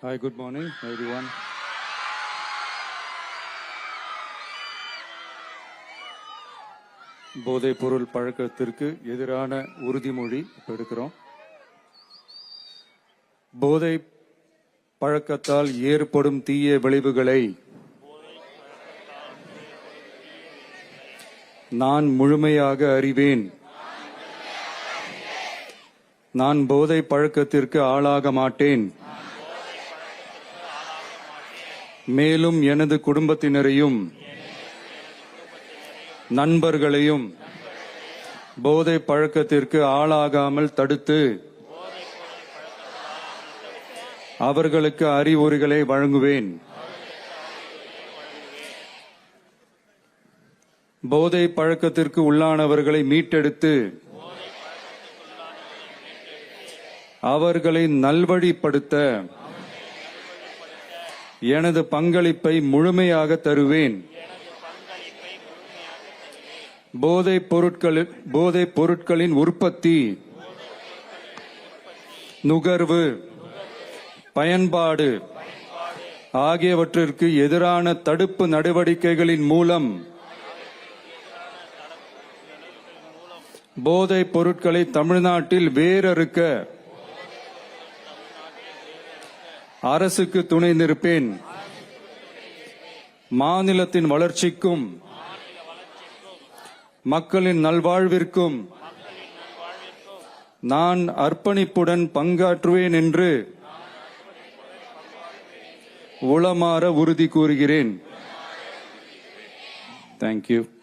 Hi, good morning, everyone. போதைப் பொருள் பழக்கத்திற்கு எதிரான உறுதிமொழி எடுக்கிறோம். போதை பழக்கத்தால் ஏற்படும் தீய விளைவுகளை நான் முழுமையாக அறிவேன். நான் போதை பழக்கத்திற்கு ஆளாக மாட்டேன். மேலும் எனது குடும்பத்தினரையும் நண்பர்களையும் போதை பழக்கத்திற்கு ஆளாகாமல் தடுத்து அவர்களுக்கு அறிவுரைகளை வழங்குவேன். போதை பழக்கத்திற்கு உள்ளானவர்களை மீட்டெடுத்து அவர்களை நல்வழிப்படுத்த எனது பங்களிப்பை முழுமையாக தருவேன். போதைப் பொருட்களின் உற்பத்தி, நுகர்வு, பயன்பாடு ஆகியவற்றிற்கு எதிரான தடுப்பு நடவடிக்கைகளின் மூலம் போதைப் பொருட்களை தமிழ்நாட்டில் வேரறுக்க அரசுக்கு துணை நிற்பேன். மாநிலத்தின் வளர்ச்சிக்கும் மக்களின் நல்வாழ்விற்கும் நான் அர்ப்பணிப்புடன் பங்காற்றுவேன் என்று உளமாற உறுதி கூறுகிறேன். தேங்க்யூ.